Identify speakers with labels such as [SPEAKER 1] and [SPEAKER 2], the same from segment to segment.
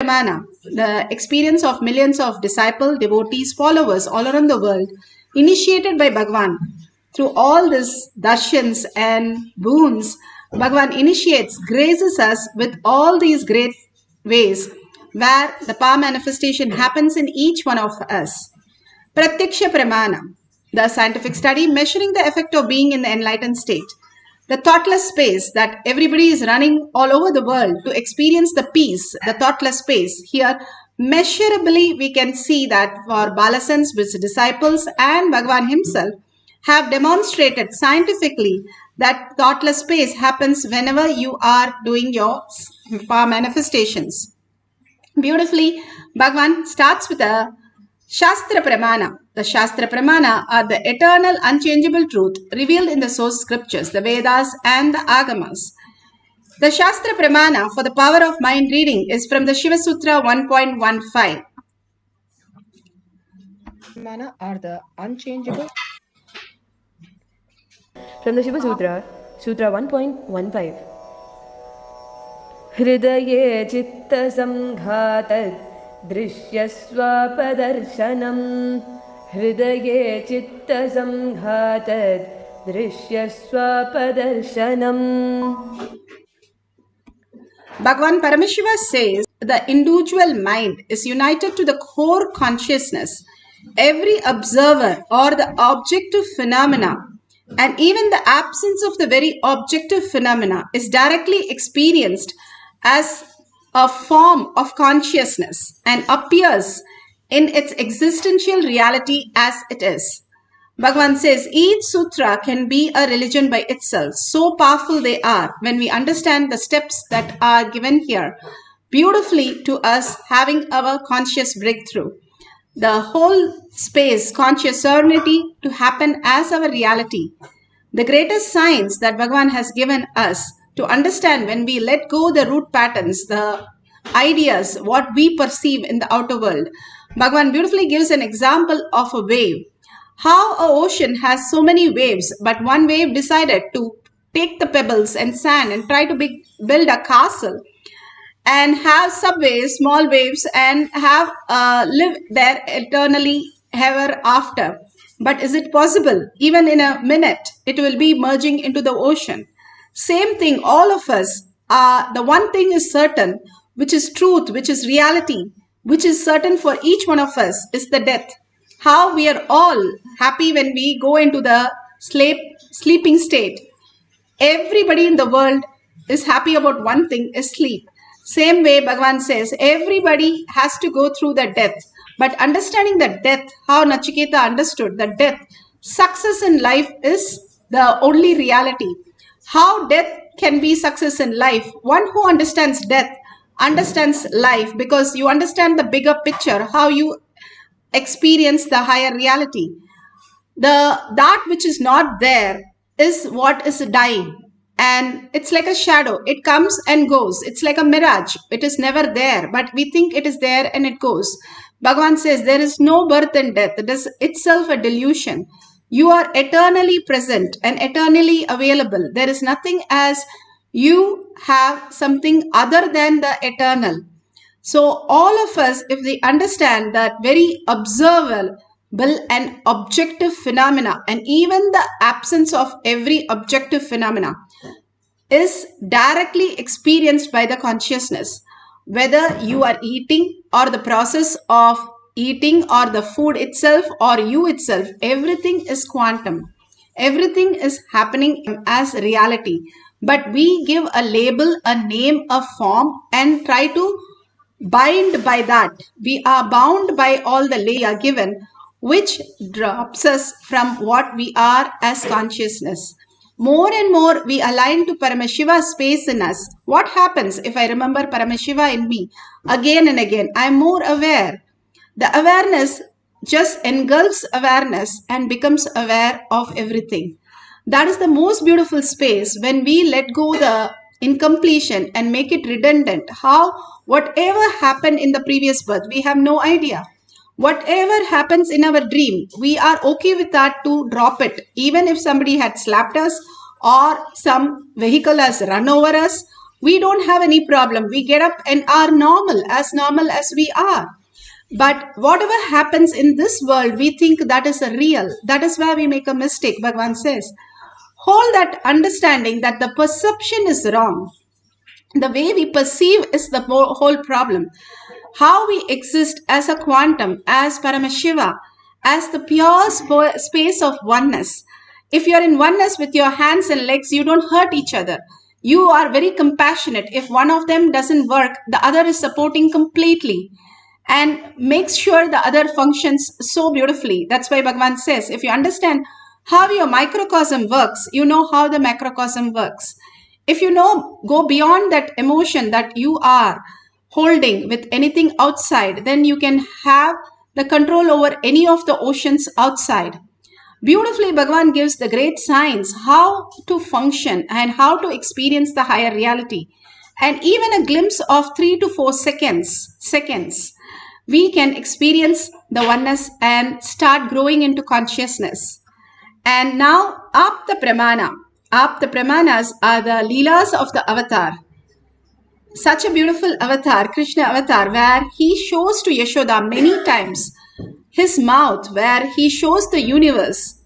[SPEAKER 1] Pramana, the experience of millions of disciples, devotees, followers all around the world, initiated by Bhagavan. Through all these darshans and boons, Bhagavan initiates, graces us with all these great ways where the power manifestation happens in each one of us. Pratyaksha Pramana, the scientific study measuring the effect of being in the enlightened state. The thoughtless space that everybody is running all over the world to experience the peace, the thoughtless space. Here, measurably, we can see that for Balasans, his disciples, and Bhagavan himself have demonstrated scientifically that thoughtless space happens whenever you are doing your power manifestations. Beautifully, Bhagavan starts with a Shastra Pramana. The Shastra Pramana are the eternal, unchangeable truth revealed in the source scriptures, the Vedas and the Agamas. The Shastra Pramana for the power of mind reading is from the Shiva Sutra 1.15.
[SPEAKER 2] Pramana are the unchangeable.
[SPEAKER 3] From the Shiva Sutra, Sutra 1.15. Hridaye chitta samghatad दृश्यस्वापदर्शनम् हृदये चित्तसंघातद् दृश्यस्वापदर्शनम्.
[SPEAKER 1] Bhagavan Paramashiva says the individual mind is united to the core consciousness. Every observer or the objective phenomena and even the absence of the very objective phenomena is directly experienced as a form of consciousness and appears in its existential reality as it is. Bhagavan says each sutra can be a religion by itself. So powerful they are when we understand the steps that are given here beautifully to us having our conscious breakthrough. The whole space, conscious serenity to happen as our reality. The greatest science that Bhagavan has given us to understand when we let go the root patterns, the ideas, what we perceive in the outer world. Bhagavan beautifully gives an example of a wave. How an ocean has so many waves, but one wave decided to take the pebbles and sand and try to build a castle and have subways, small waves, and have live there eternally ever after. But is it possible? Even in a minute, it will be merging into the ocean. Same thing, all of us, the one thing is certain, which is truth, which is reality, which is certain for each one of us, is the death. How we are all happy when we go into the sleeping state. Everybody in the world is happy about one thing, is sleep. Same way Bhagavan says, everybody has to go through the death. But understanding the death, how Nachiketa understood the death, success in life is the only reality. How death can be success in life? One who understands death understands life, because you understand the bigger picture, how you experience the higher reality. That which is not there is what is dying, and it's like a shadow. It comes and goes. It's like a mirage. It is never there, but we think it is there and it goes. Bhagavan says there is no birth and death. It is itself a delusion. You are eternally present and eternally available. There is nothing as you have something other than the eternal. So all of us, if we understand that very observable and objective phenomena, and even the absence of every objective phenomena is directly experienced by the consciousness, whether you are eating or the process of eating or the food itself or you itself, everything is quantum. Everything is happening as reality. But we give a label, a name, a form, and try to bind by that. We are bound by all the layers given, which drops us from what we are as consciousness. More and more we align to Paramashiva's space in us. What happens if I remember Paramashiva in me again and again? I am more aware. The awareness just engulfs awareness and becomes aware of everything. That is the most beautiful space when we let go the incompletion and make it redundant. How whatever happened in the previous birth, we have no idea. Whatever happens in our dream, we are okay with that to drop it. Even if somebody had slapped us or some vehicle has run over us We don't have any problem. We get up and are normal as we are. But whatever happens in this world, we think that is a real. That is where we make a mistake, Bhagavan says. Hold that understanding that the perception is wrong. The way we perceive is the whole problem. How we exist as a quantum, as Paramashiva, as the pure space of oneness. If you're in oneness with your hands and legs, you don't hurt each other. You are very compassionate. If one of them doesn't work, the other is supporting completely and makes sure the other functions so beautifully. That's why Bhagavan says, if you understand how your microcosm works, you know how the macrocosm works. If you know, go beyond that emotion that you are holding with anything outside, then you can have the control over any of the oceans outside. Beautifully, Bhagavan gives the great signs how to function and how to experience the higher reality. And even a glimpse of 3 to 4 seconds, we can experience the oneness and start growing into consciousness. And now, Apta Pramana. Apta Pramanas are the Leelas of the Avatar. Such a beautiful avatar, Krishna avatar, where he shows to Yashoda many times his mouth, where he shows the universe.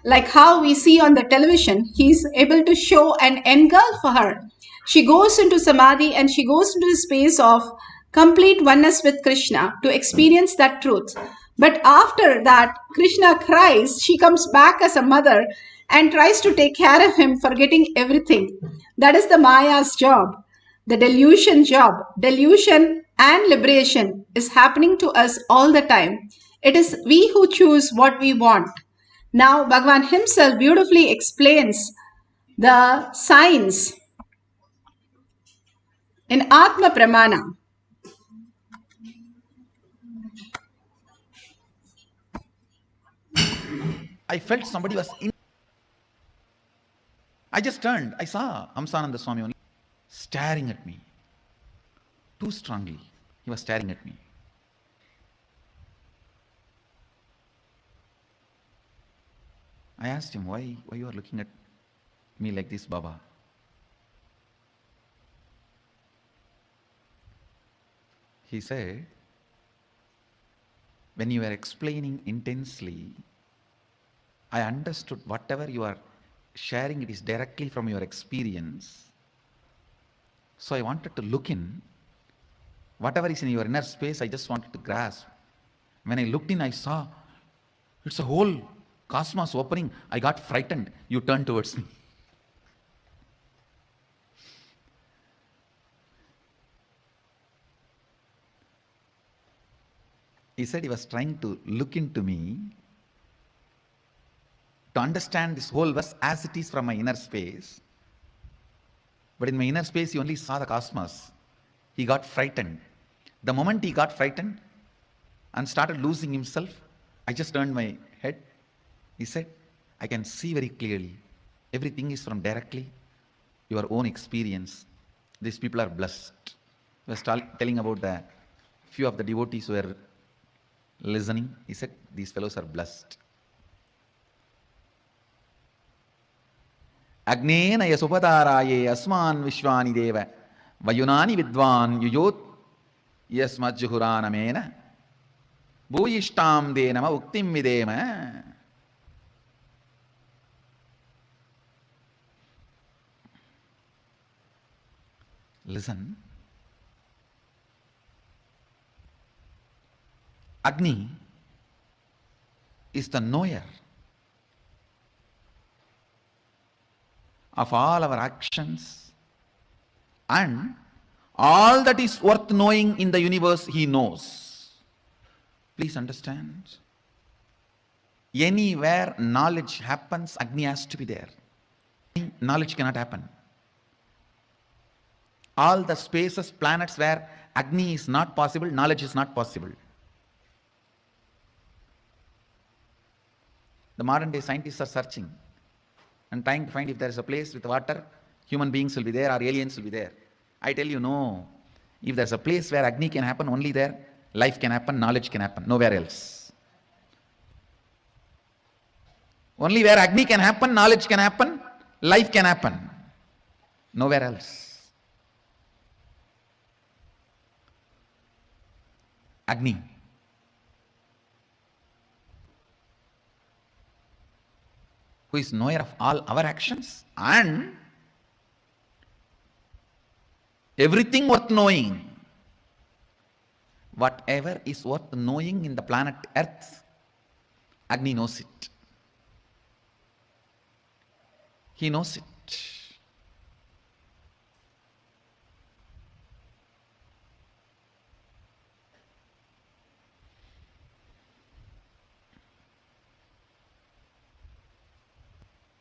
[SPEAKER 1] Like how we see on the television, he's able to show and engulf her. She goes into samadhi and she goes into the space of complete oneness with Krishna to experience that truth. But after that, Krishna cries, she comes back as a mother and tries to take care of him, forgetting everything. That is the Maya's job. The delusion job, delusion and liberation is happening to us all the time. It is we who choose what we want. Now, Bhagavan himself beautifully explains the signs in Atma Pramana.
[SPEAKER 4] I felt somebody was in. I just turned. I saw Amsananda Swami only staring at me too strongly. He was staring at me. I asked him, why you are looking at me like this, Baba? He said, when you were explaining intensely, I understood whatever you are sharing, it is directly from your experience. So I wanted to look in. Whatever is in your inner space, I just wanted to grasp. When I looked in, I saw it's a whole cosmos opening. I got frightened. You turned towards me. He said he was trying to look into me to understand this whole verse as it is from my inner space. But in my inner space, he only saw the cosmos. He got frightened. The moment he got frightened and started losing himself, I just turned my head. He said, I can see very clearly. Everything is from directly your own experience. These people are blessed. He was telling about the few of the devotees who were listening. He said, these fellows are blessed. Agnena yasupataraye asman vishwani deva vayunani vidvan yuyot yasmajjuhuranamena bhuyishtam denama uktim videma. Listen. Agni is the knower of all our actions, and all that is worth knowing in the universe he knows. Please understand. Anywhere knowledge happens, Agni has to be there. Knowledge cannot happen. All the spaces, planets where Agni is not possible, knowledge is not possible. The modern day scientists are searching and trying to find if there is a place with water, human beings will be there or aliens will be there. I tell you, no. If there's a place where Agni can happen, only there life can happen, knowledge can happen, nowhere else. Only where Agni can happen, knowledge can happen, life can happen, nowhere else. Agni. Who is knower of all our actions and everything worth knowing. Whatever is worth knowing in the planet Earth, Agni knows it. He knows it.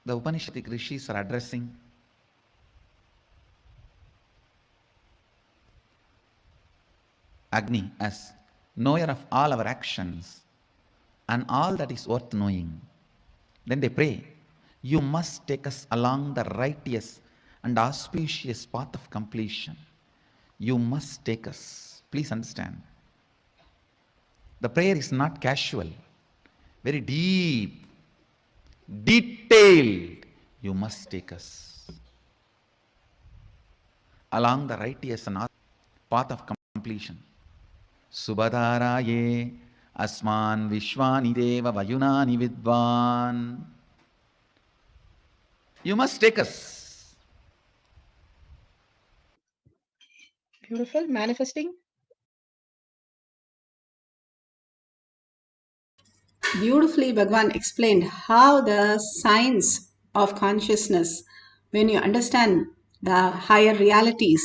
[SPEAKER 4] The Upanishadic rishis are addressing Agni as knower of all our actions and all that is worth knowing. Then they pray, you must take us along the righteous and auspicious path of completion. You must take us. Please understand. The prayer is not casual, very deep, detailed. You must take us along the righteous and path of completion. Subhadharaye asman vishwani deva vayunani vidvan. You must take us.
[SPEAKER 2] Beautiful. Manifesting.
[SPEAKER 1] Beautifully, Bhagwan explained how the science of consciousness, when you understand the higher realities,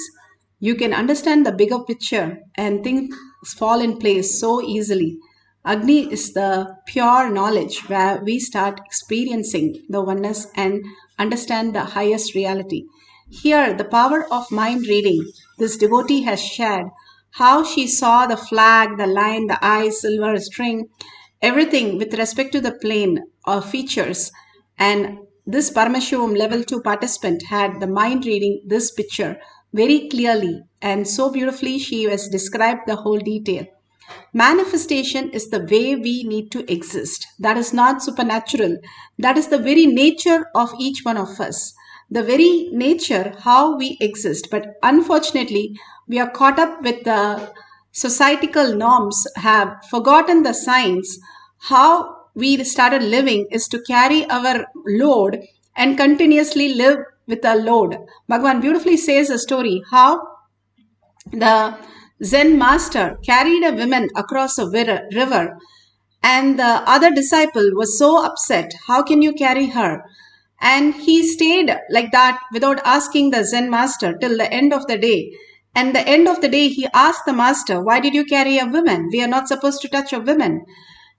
[SPEAKER 1] you can understand the bigger picture and things fall in place so easily. Agni is the pure knowledge where we start experiencing the oneness and understand the highest reality. Here, the power of mind reading, this devotee has shared how she saw the flag, the line, the eye, silver string, everything with respect to the plane or features. And this Paramashivoham level 2 participant had the mind reading this picture very clearly and so beautifully she has described the whole detail. Manifestation is the way we need to exist. That is not supernatural. That is the very nature of each one of us. The very nature how we exist. But unfortunately, we are caught up with the societal norms, have forgotten the science. How we started living is to carry our load and continuously live with a load. Bhagavan beautifully says a story how the Zen master carried a woman across a river, and the other disciple was so upset. How can you carry her? And he stayed like that without asking the Zen master till the end of the day. And the end of the day, he asked the master, why did you carry a woman? We are not supposed to touch a woman.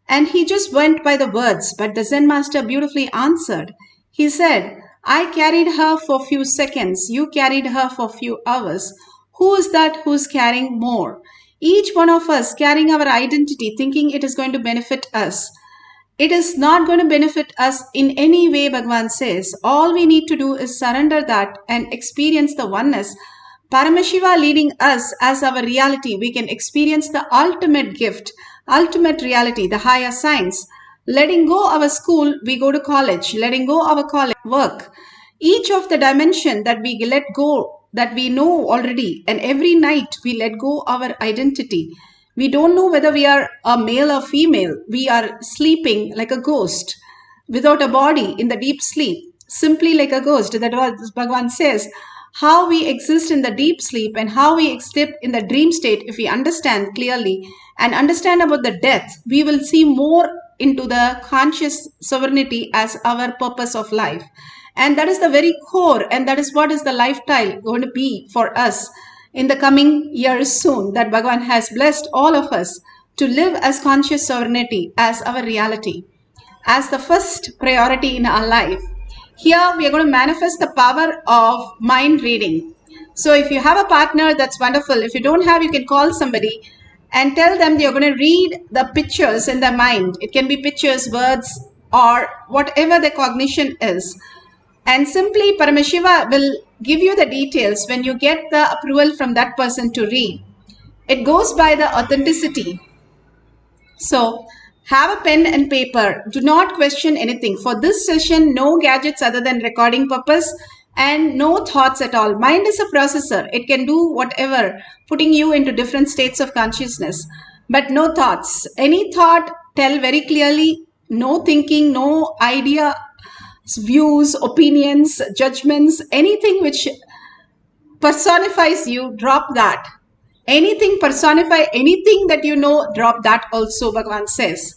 [SPEAKER 1] And he just went by the words, but the Zen master beautifully answered. He said, I carried her for a few seconds, you carried her for a few hours. Who is that who's carrying more? Each one of us carrying our identity, thinking it is going to benefit us. It is not going to benefit us in any way, Bhagavan says. All we need to do is surrender that and experience the oneness. Paramashiva leading us as our reality. We can experience the ultimate gift, ultimate reality, the higher science. Letting go our school, we go to college. Letting go our college, work. Each of the dimension that we let go, that we know already, and every night we let go our identity. We don't know whether we are a male or female. We are sleeping like a ghost without a body in the deep sleep, simply like a ghost. That what Bhagavan says. How we exist in the deep sleep and how we exist in the dream state, if we understand clearly and understand about the death, we will see more into the conscious sovereignty as our purpose of life. And that is the very core, and that is what is the lifestyle going to be for us in the coming years soon, that Bhagavan has blessed all of us to live as conscious sovereignty as our reality, as the first priority in our life. Here we are going to manifest the power of mind reading. So if you have a partner, that's wonderful. If you don't have, you can call somebody and tell them you're going to read the pictures in their mind. It can be pictures, words, or whatever the cognition is. And simply Paramashiva will give you the details when you get the approval from that person to read. It goes by the authenticity. So have a pen and paper. Do not question anything. For this session, no gadgets other than recording purpose and no thoughts at all. Mind is a processor. It can do whatever, putting you into different states of consciousness. but no thoughts. Any thought, tell very clearly, no thinking, no idea, views, opinions, judgments, anything which personifies you, drop that. Anything personify, anything that you know, drop that also, Bhagavan says.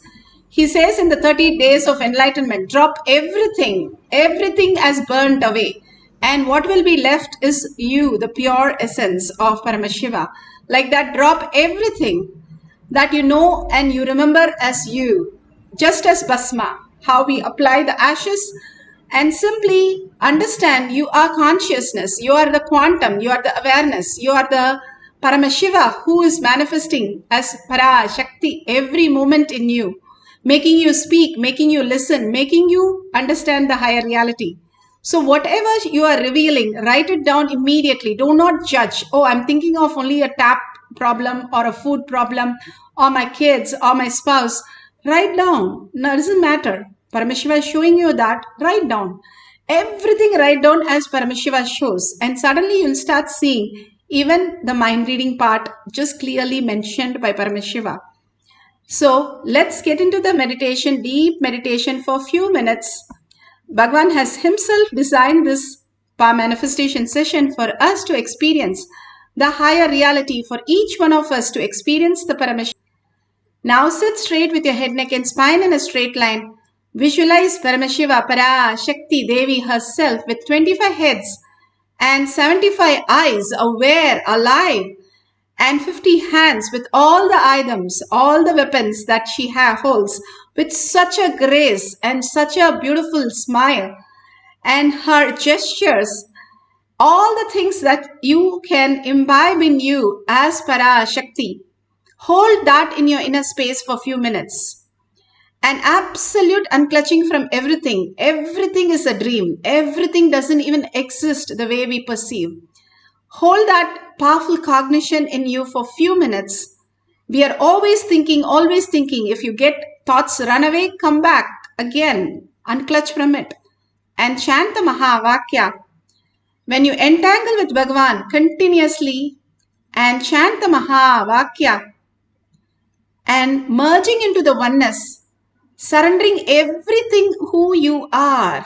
[SPEAKER 1] He says in the 30 days of enlightenment, drop everything, everything as burnt away. And what will be left is you, the pure essence of Paramashiva. Like that, drop everything that you know and you remember as you, just as Bhasma, how we apply the ashes, and simply understand you are consciousness, you are the quantum, you are the awareness, you are the Paramashiva who is manifesting as Parashakti every moment in you, making you speak, making you listen, making you understand the higher reality. So whatever you are revealing, write it down immediately. Do not judge. Oh, I'm thinking of only a tap problem or a food problem or my kids or my spouse. Write down. No, it doesn't matter. Paramashiva is showing you that. Write down. Everything write down as Paramashiva shows. And suddenly you'll start seeing even the mind reading part just clearly mentioned by Paramashiva. So let's get into the meditation, deep meditation for a few minutes. Bhagavan has himself designed this power manifestation session for us to experience the higher reality, for each one of us to experience the Paramashiva. Now sit straight with your head, neck and spine in a straight line. Visualize Paramashiva, Parashakti Devi herself with 25 heads and 75 eyes, aware, alive, and 50 hands with all the items, all the weapons that she holds with such a grace and such a beautiful smile, and her gestures, all the things that you can imbibe in you as Parashakti. Hold that in your inner space for a few minutes. An absolute unclutching from everything. Everything is a dream. Everything doesn't even exist the way we perceive. Hold that powerful cognition in you for a few minutes. We are always thinking, always thinking. If you get thoughts run away, come back again, unclutch from it, and chant the Mahavakya. When you entangle with Bhagavan continuously and chant the Mahavakya and merging into the oneness, surrendering everything who you are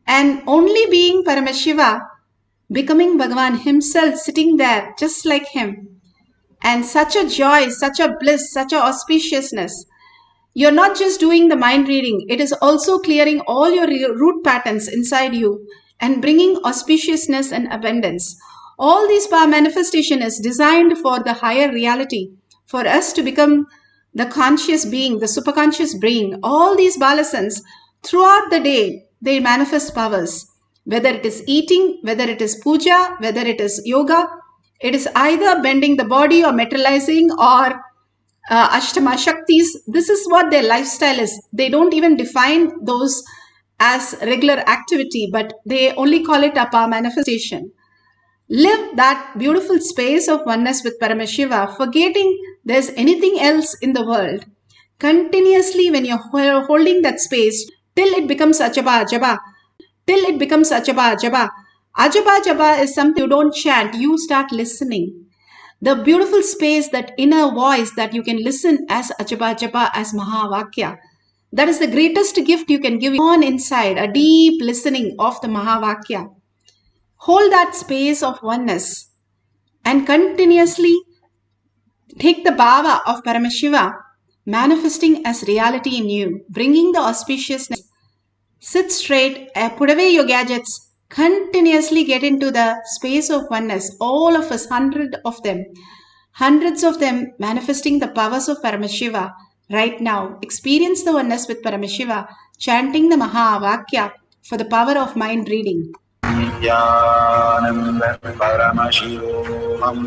[SPEAKER 1] and only being Paramashiva, becoming Bhagavan himself, sitting there just like him. And such a joy, such a bliss, such a auspiciousness. You're not just doing the mind reading, it is also clearing all your root patterns inside you and bringing auspiciousness and abundance. All these power manifestation is designed for the higher reality, for us to become the conscious being, the superconscious being. All these balasans, throughout the day, they manifest powers. Whether it is eating, whether it is puja, whether it is yoga, it is either bending the body or materializing or Ashtama Shaktis. This is what their lifestyle is. They don't even define those as regular activity, but they only call it a power manifestation. Live that beautiful space of oneness with Paramashiva, forgetting there's anything else in the world. Continuously, when you're holding that space, till it becomes Ajaba Ajaba, till it becomes Ajaba Ajaba. Ajaba Ajaba is something you don't chant, you start listening. The beautiful space, that inner voice that you can listen as Ajaba Ajaba, as Mahavakya. That is the greatest gift you can give on inside, a deep listening of the Mahavakya. Hold that space of oneness and continuously take the bhava of Paramashiva manifesting as reality in you, bringing the auspiciousness. Sit straight, put away your gadgets, continuously get into the space of oneness. All of us, hundreds of them manifesting the powers of Paramashiva right now. Experience the oneness with Paramashiva, chanting the Mahavakya for the power of mind reading.
[SPEAKER 5] Nithyananda Paramashivoham.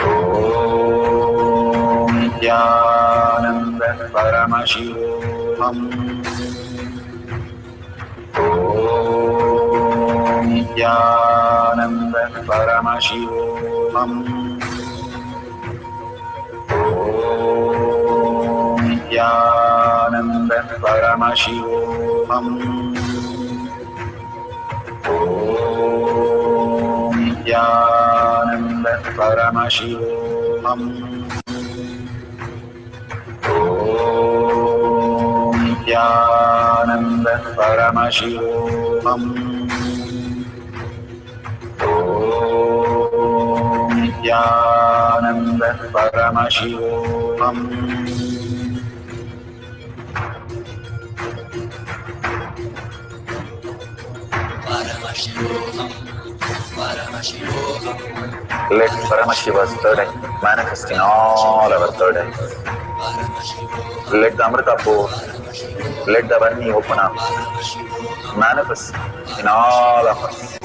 [SPEAKER 5] Om Nithyananda Paramashivoham. Om Nithyananda Paramashivoham. Om Nithyananda Paramashivoham. Om Nithyananda Paramashivoham. Nithyananda Paramashivoham. Nithyananda Paramashivoham. Let Paramashiva's third eye manifest in all our third eyes. Let the Amrita pour, let the Varni open up, manifest in all of us.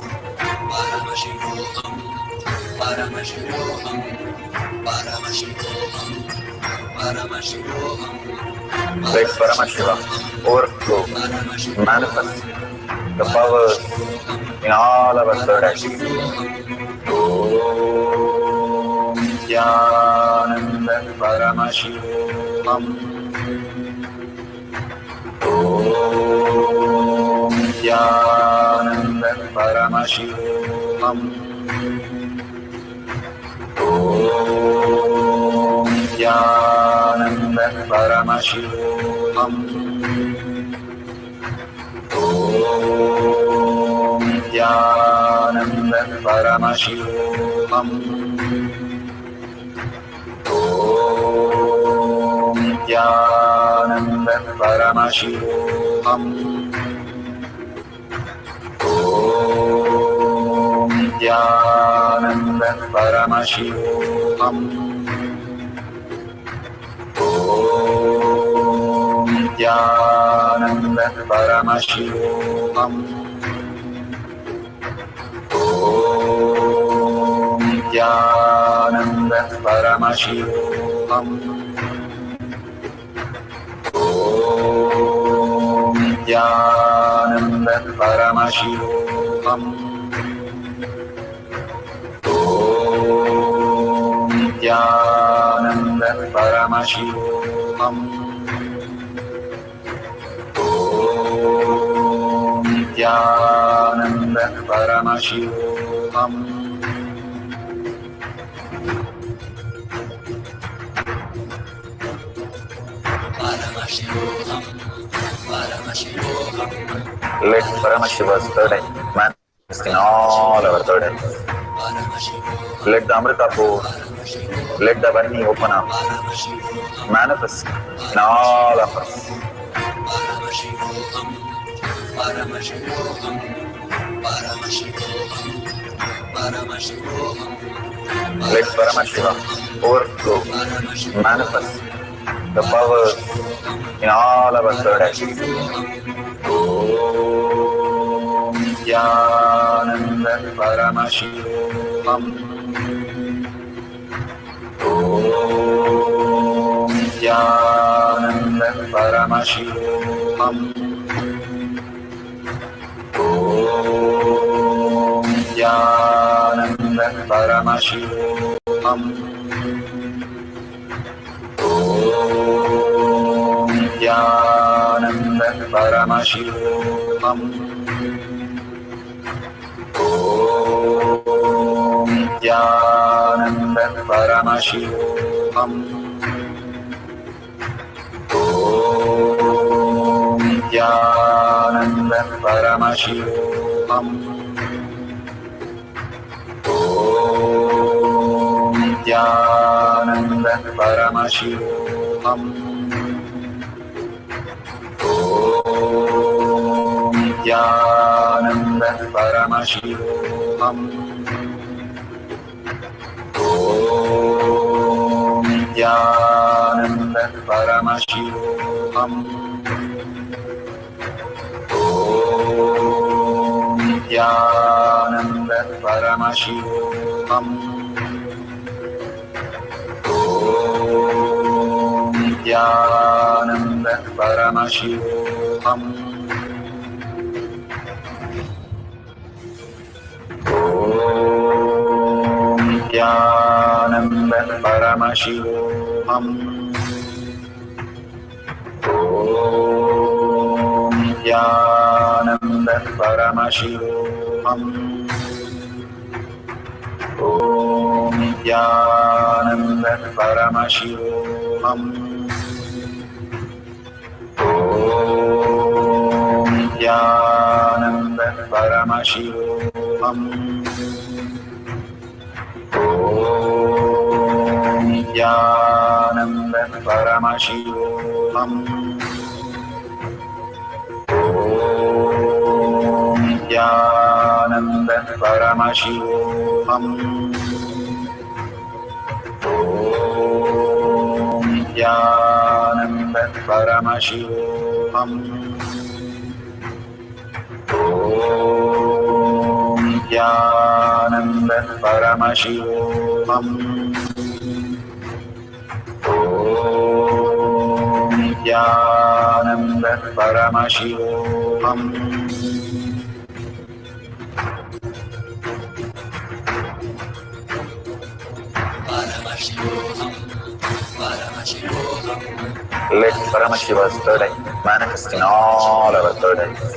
[SPEAKER 5] Let Paramashiva overflow, manifest the powers in all our third eyes. Om Nithyananda Paramashivoham. Om Nithyananda Paramashivoham. Om Nithyananda Paramashivoham. Om Nithyananda Paramashivoham. Om Nithyananda Paramashivoham. Om Nithyananda Paramashivoham. Om Nithyananda Paramashivoham. Om Nithyananda Paramashivoham. Om Nithyananda Paramashivoham. Om Nithyananda Paramashivoham. Om Nithyananda Paramashivoham. Let Paramashiva's third eye manifest in all our third eyes. Let the Amrita pour, let the Varni open up, manifest in all of us. Let Paramashiva overflow, manifest the powers in all our third eyes. Om Nithyananda Paramashivoham. Om Nithyananda Paramashivoham. Om Nithyananda Paramashivoham. Om Nithyananda Paramashivoham. Om Nithyananda Paramashivoham. Om Nithyananda Paramashivoham. Om Nithyananda Paramashivoham. Om Nithyananda Paramashivoham. Om Nithyananda Paramashivoham. Om Nithyananda Paramashivoham. Om Nithyananda Paramashivoham. Om Nithyananda Paramashivoham. Om Nithyananda Paramashivoham. Om Nithyananda Paramashivoham. Om Nithyananda Paramashivoham. Om Nithyananda Paramashivoham. Om Nithyananda Paramashivoham. Om Nithyananda Paramashivoham. Om Nithyananda Paramashivoham. Om Nithyananda Paramashivoham. Let Paramashiva's third eye manifest in all our third eyes.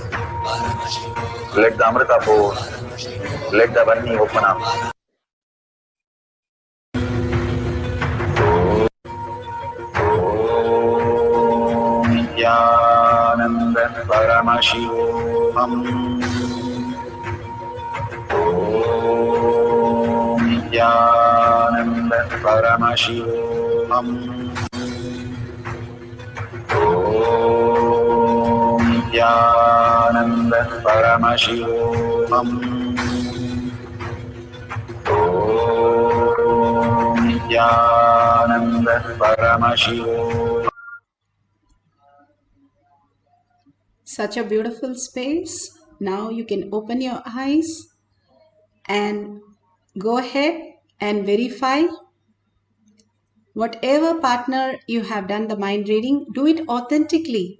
[SPEAKER 5] Let the Amrita pour, let the Varni open up. Om Nithyananda Paramashivoham. Om Nithyananda Paramashivoham. Om Nithyananda Paramashivoham. Om Nithyananda Paramashivoham.
[SPEAKER 1] Such a beautiful space. Now you can open your eyes and go ahead and verify whatever partner you have done the mind reading. Do it authentically.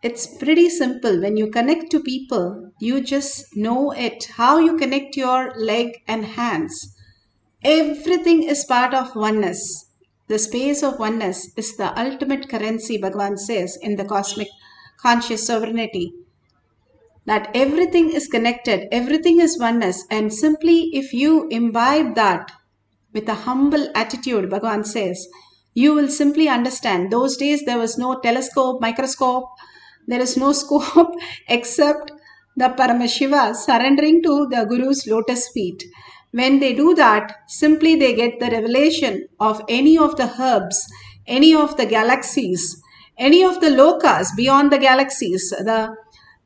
[SPEAKER 1] It's pretty simple. When you connect to people, you just know it. How you connect your leg and hands. Everything is part of oneness. The space of oneness is the ultimate currency, Bhagavan says, in the cosmic conscious sovereignty. That everything is connected, everything is oneness. And simply if you imbibe that with a humble attitude, Bhagavan says, you will simply understand. Those days there was no telescope, microscope, there is no scope except the Paramashiva surrendering to the Guru's lotus feet. When they do that, simply they get the revelation of any of the herbs, any of the galaxies, any of the lokas beyond the galaxies. The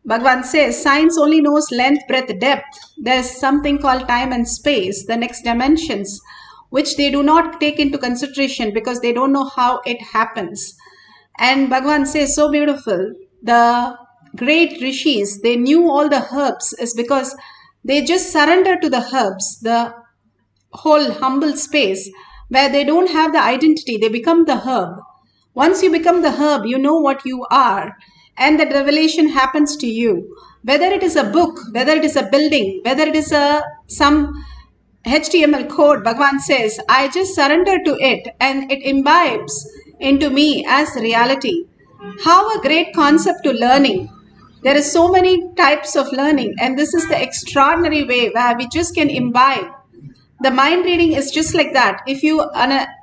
[SPEAKER 1] Bhagavan says science only knows length, breadth, depth. There's something called time and space, the next dimensions, which they do not take into consideration because they don't know how it happens. And Bhagavan says so beautiful. The great rishis, they knew all the herbs is because they just surrender to the herbs, the whole humble space where they don't have the identity. They become the herb. Once you become the herb, you know what you are. And that revelation happens to you. Whether it is a book, whether it is a building, whether it is some HTML code, Bhagavan says, I just surrender to it and it imbibes into me as reality. How a great concept to learning. There is so many types of learning, and this is the extraordinary way where we just can imbibe. The mind reading is just like that. If you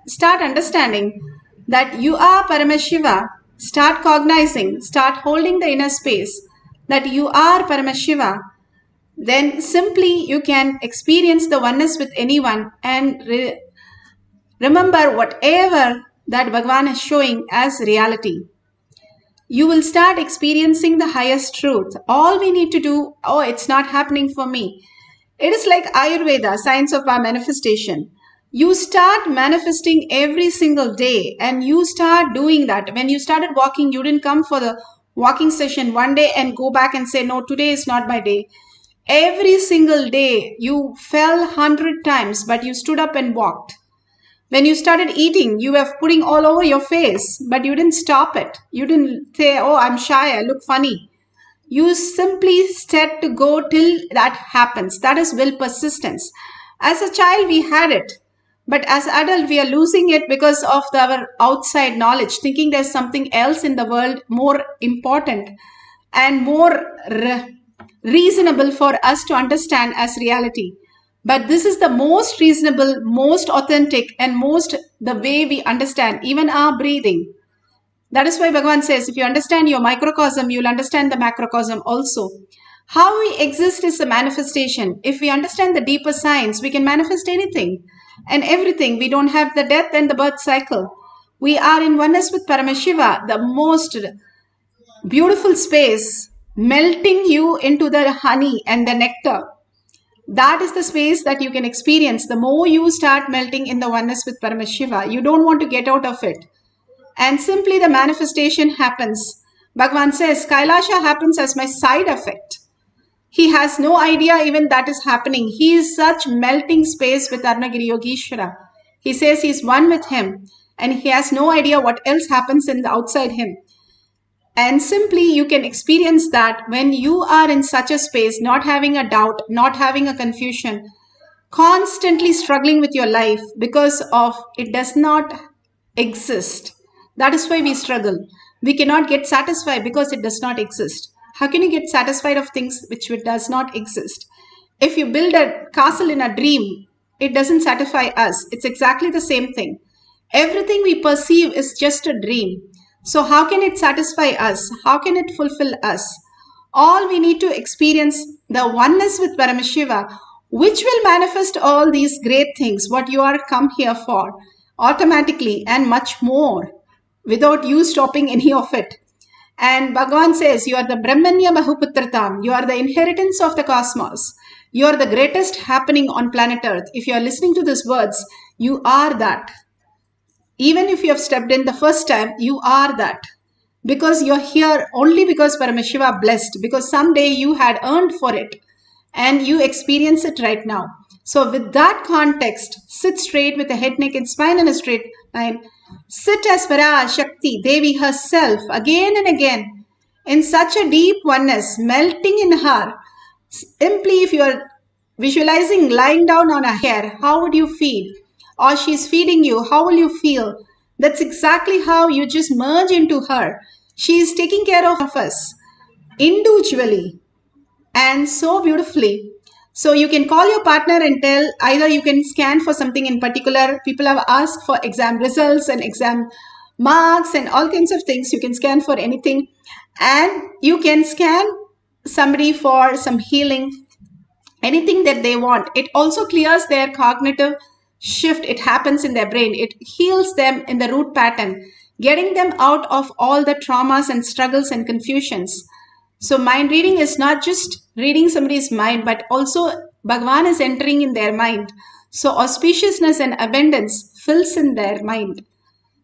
[SPEAKER 1] start understanding that you are Paramashiva, start cognizing, start holding the inner space that you are Paramashiva, then simply you can experience the oneness with anyone and remember whatever that Bhagavan is showing as reality. You will start experiencing the highest truth. All we need to do, oh, it's not happening for me. It is like Ayurveda, science of our manifestation. You start manifesting every single day and you start doing that. When you started walking, you didn't come for the walking session one day and go back and say, no, today is not my day. Every single day you fell 100 times, but you stood up and walked. When you started eating, you were putting all over your face, but you didn't stop it. You didn't say, oh, I'm shy, I look funny. You simply said to go till that happens. That is will persistence. As a child, we had it. But as adult, we are losing it because of our outside knowledge, thinking there's something else in the world more important and more reasonable for us to understand as reality. But this is the most reasonable, most authentic, and most the way we understand even our breathing. That is why Bhagavan says, if you understand your microcosm, you'll understand the macrocosm also. How we exist is a manifestation. If we understand the deeper science, we can manifest anything and everything. We don't have the death and the birth cycle. We are in oneness with Paramashiva, the most beautiful space, melting you into the honey and the nectar. That is the space that you can experience. The more you start melting in the oneness with Paramashiva, you don't want to get out of it. And simply the manifestation happens. Bhagavan says, Kailasha happens as my side effect. He has no idea even that is happening. He is such melting space with Arunagiri Yogeshwara. He says he is one with him and he has no idea what else happens in the outside him. And simply you can experience that when you are in such a space, not having a doubt, not having a confusion, constantly struggling with your life because of it does not exist. That is why we struggle. We cannot get satisfied because it does not exist. How can you get satisfied of things which does not exist? If you build a castle in a dream, it doesn't satisfy us. It's exactly the same thing. Everything we perceive is just a dream. So how can it satisfy us? How can it fulfill us? All we need to experience the oneness with Paramashiva, which will manifest all these great things, what you are come here for, automatically and much more, without you stopping any of it. And Bhagavan says, you are the Brahmanya Bahuputratam, you are the inheritance of the cosmos. You are the greatest happening on planet Earth. If you are listening to these words, you are that. Even if you have stepped in the first time, you are that. Because you're here only because Paramashiva blessed, because someday you had earned for it and you experience it right now. So with that context, sit straight with a head, neck and spine and a straight line. Sit as Parashakti, Devi herself, again and again, in such a deep oneness, melting in her. Simply if you are visualizing lying down on her hair, how would you feel? Or she's feeding you, how will you feel? That's exactly how you just merge into her. She is taking care of us individually and so beautifully. So you can call your partner and tell, either you can scan for something in particular. People have asked for exam results and exam marks and all kinds of things. You can scan for anything. And you can scan somebody for some healing, anything that they want. It also clears their cognitive shift. It happens in their brain. It heals them in the root pattern, getting them out of all the traumas and struggles and confusions. So mind reading is not just reading somebody's mind, but also Bhagavan is entering in their mind. So auspiciousness and abundance fills in their mind.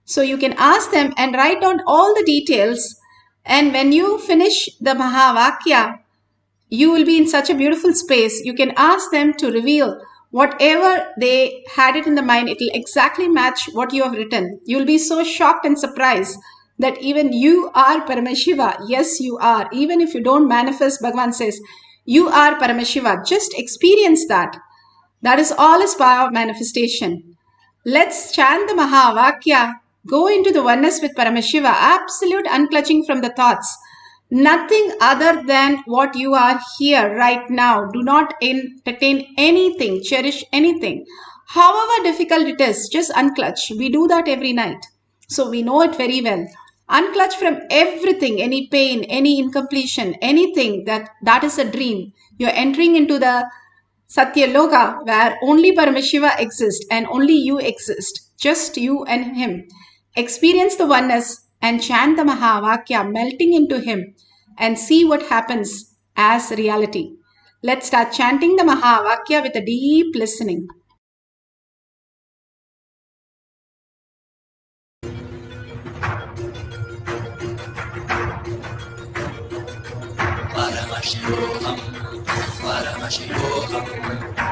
[SPEAKER 1] So you can ask them and write down all the details. And when you finish the Mahavakya, you will be in such a beautiful space. You can ask them to reveal whatever they had it in the mind. It will exactly match what you have written. You will be so shocked and surprised that even you are Paramashiva. Yes, you are. Even if you don't manifest, Bhagavan says, you are Paramashiva. Just experience that. That is all is power of manifestation. Let's chant the Mahavakya. Go into the oneness with Paramashiva. Absolute unclutching from the thoughts. Nothing other than what you are here right now. Do not entertain anything. Cherish anything. However difficult it is, just unclutch. We do that every night. So we know it very well. Unclutch from everything, any pain, any incompletion, anything that is a dream. You're entering into the Satya Loka where only Paramashiva exists and only you exist. Just you and him. Experience the oneness and chant the Mahavakya, melting into him, and see what happens as reality. Let's start chanting the Mahavakya with a deep listening.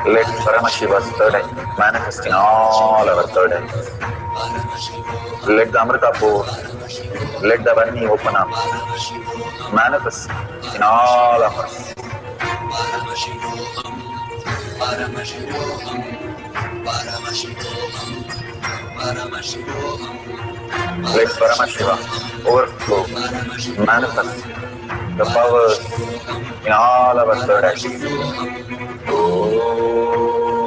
[SPEAKER 5] Let Paramashiva's third eye manifest in all our third eyes. Let the Amrita pour, let the Varni open up, manifest in all of us. Let Paramashiva overflow, manifest the powers in all our third eyes. Oh.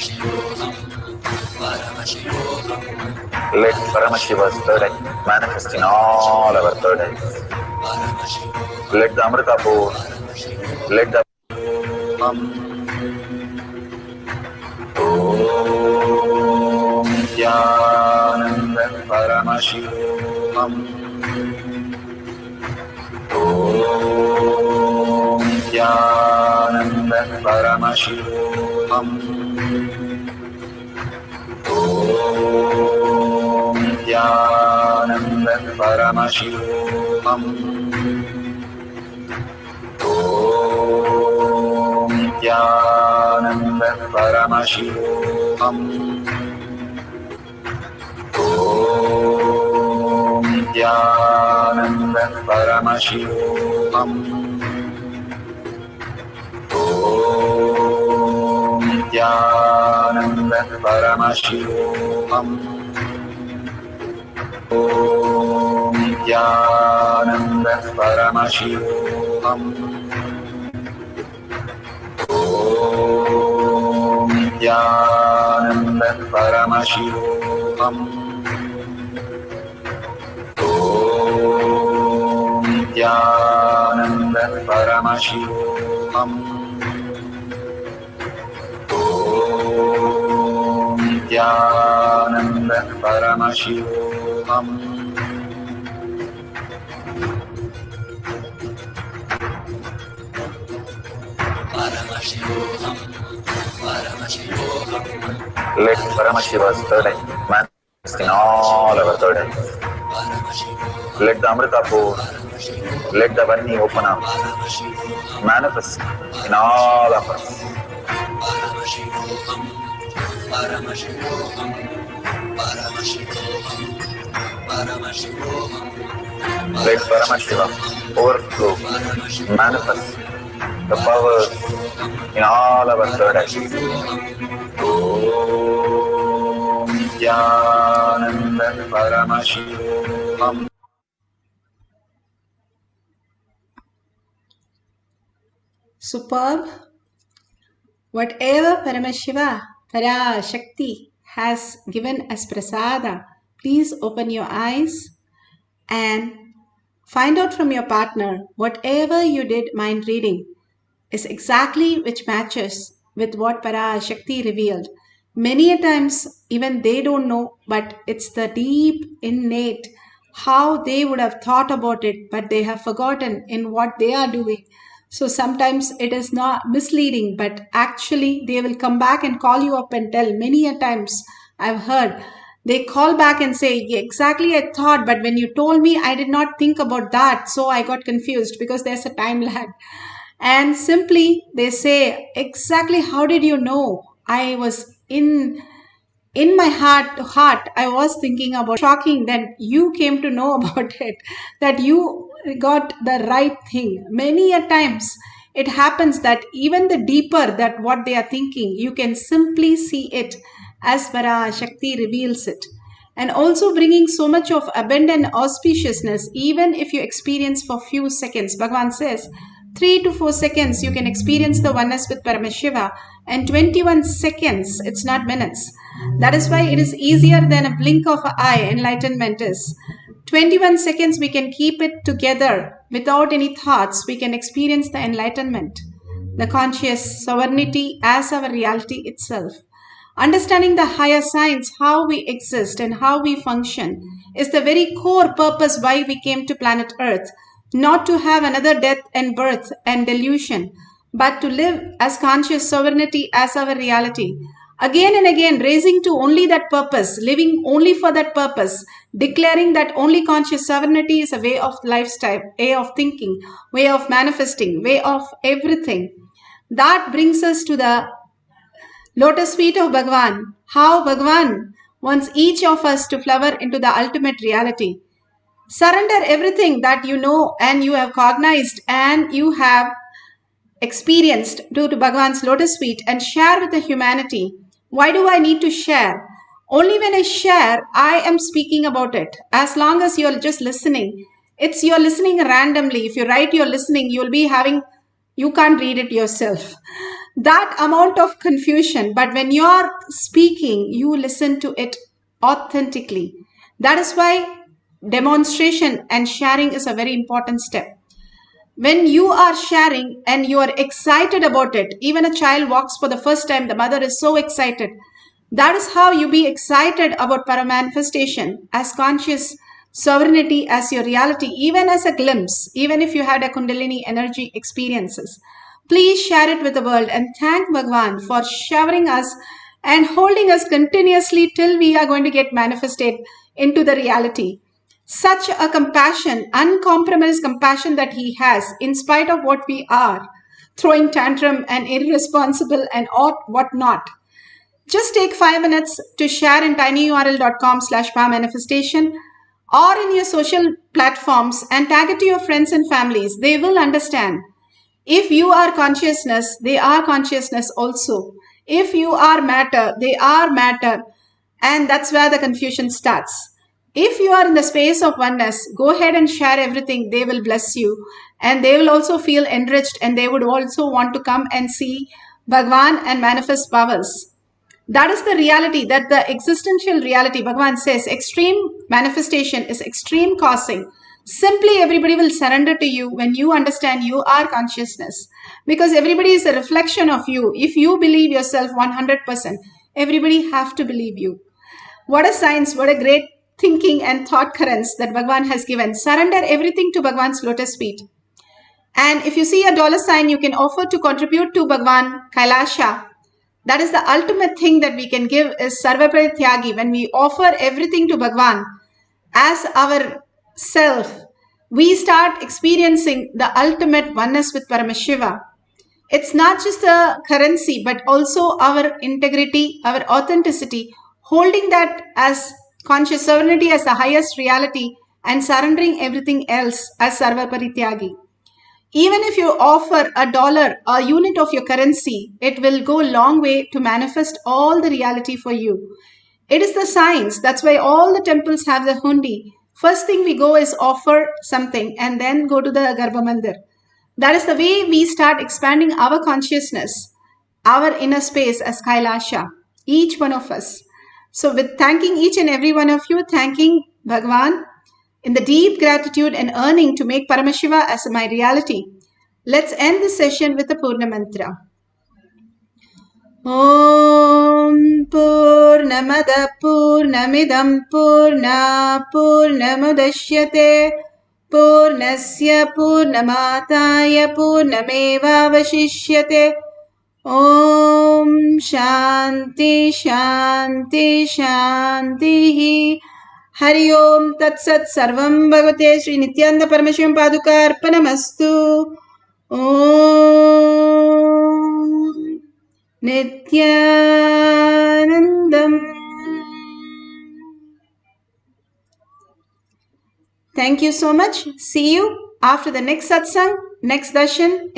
[SPEAKER 5] Let Paramashiva's third eye manifest in all our third eyes. Let the Amrita pour, let the Om Nithyananda Paramashivam. Om Nithyananda Paramashivoham. Om Nithyananda Paramashivoham. Om Nithyananda Paramashivoham. Om Nithyananda Paramashivoham. Om Nithyananda Paramashivoham. Om Nithyananda Paramashivoham. Om Nithyananda Paramashivoham. Om Nithyananda Paramashivoham. Om Nithyananda Paramashivoham. Let Paramashiva's third eye manifest in all our third eyes. Let the Amrita pour, let the Varni open up, manifest in all of us. Let Paramashiva overflow, manifest the powers in all our third eyes. Om Nithyananda Paramashivoham.
[SPEAKER 1] Superb. Whatever Paramashiva, Parashakti has given as prasada, please open your eyes and find out from your partner whatever you did mind reading is exactly which matches with what Parashakti revealed. Many a times even they don't know, but it's the deep innate how they would have thought about it, but they have forgotten in what they are doing. So sometimes it is not misleading, but actually they will come back and call you up and tell. Many a times I've heard they call back and say, "Yeah, exactly, I thought, but when you told me, I did not think about that, so I got confused," because there's a time lag. And simply they say, "Exactly, how did you know?" I was in my heart I was thinking about. Shocking that you came to know about it, that you got the right thing. Many a times it happens that even the deeper that what they are thinking, you can simply see it as Parashakti reveals it. And also bringing so much of abundant auspiciousness, even if you experience for few seconds. Bhagavan says 3 to 4 seconds you can experience the oneness with Paramashiva, and 21 seconds, it's not minutes. That is why it is easier than a blink of an eye. Enlightenment is 21 seconds we can keep it together without any thoughts. We can experience the enlightenment, the conscious sovereignty as our reality itself. Understanding the higher science, how we exist and how we function, is the very core purpose why we came to planet Earth. Not to have another death and birth and delusion, but to live as conscious sovereignty as our reality. Again and again, raising to only that purpose, living only for that purpose, declaring that only conscious sovereignty is a way of lifestyle, way of thinking, way of manifesting, way of everything. That brings us to the lotus feet of Bhagavan. How Bhagavan wants each of us to flower into the ultimate reality. Surrender everything that you know and you have cognized and you have experienced to Bhagavan's lotus feet and share with the humanity. Why do I need to share? Only when I share, I am speaking about it. As long as you're just listening, you're listening randomly. If you write you're listening, you'll be having, you can't read it yourself. that amount of confusion. But when you are speaking, you listen to it authentically. That is why demonstration and sharing is a very important step. When you are sharing and you are excited about it, even a child walks for the first time, the mother is so excited. That is how you be excited about paramanifestation as conscious sovereignty as your reality, even as a glimpse, even if you had a Kundalini energy experiences. Please share it with the world and thank Bhagwan for showering us and holding us continuously till we are going to get manifested into the reality. Such a compassion, uncompromised compassion that he has in spite of what we are, throwing tantrum and irresponsible and what not. Just take 5 minutes to share in tinyurl.com/powermanifestation or in your social platforms and tag it to your friends and families. They will understand. If you are consciousness, they are consciousness also. If you are matter, they are matter. And that's where the confusion starts. If you are in the space of oneness, go ahead and share everything. They will bless you. And they will also feel enriched and they would also want to come and see Bhagwan and manifest powers. That is the reality, that the existential reality. Bhagavan says extreme manifestation is extreme causing. Simply everybody will surrender to you when you understand you are consciousness. Because everybody is a reflection of you. If you believe yourself 100%, everybody have to believe you. What a science, what a great thinking and thought currents that Bhagavan has given. Surrender everything to Bhagavan's lotus feet. And if you see a dollar sign, you can offer to contribute to Bhagavan Kailasha. That is the ultimate thing that we can give is Sarvaparityagi. When we offer everything to Bhagwan as our self, we start experiencing the ultimate oneness with Paramashiva. It's not just a currency, but also our integrity, our authenticity, holding that as conscious sovereignty as the highest reality and surrendering everything else as Sarvaparityagi. Even if you offer $1, a unit of your currency, it will go a long way to manifest all the reality for you. It is the science. That's why all the temples have the hundi. First thing we go is offer something and then go to the Garbha Mandir. That is the way we start expanding our consciousness, our inner space as Kailasha, each one of us. So with thanking each and every one of you, thanking Bhagwan, in the deep gratitude and earning to make Paramashiva as my reality, let's end this session with a Purna Mantra. Om Purnamada Purnamidam Purna Purnamudashyate Purnasya Purnamataya Purnamevavashishyate. Om Shanti Shanti Shanti. Hari Om Tat Sat Sarvam Bhagavate Sri Nithyananda Paramashivam Paduka Arpanamastu. Om Nithyanandam. Thank you so much. See you after the next satsang, next darshan.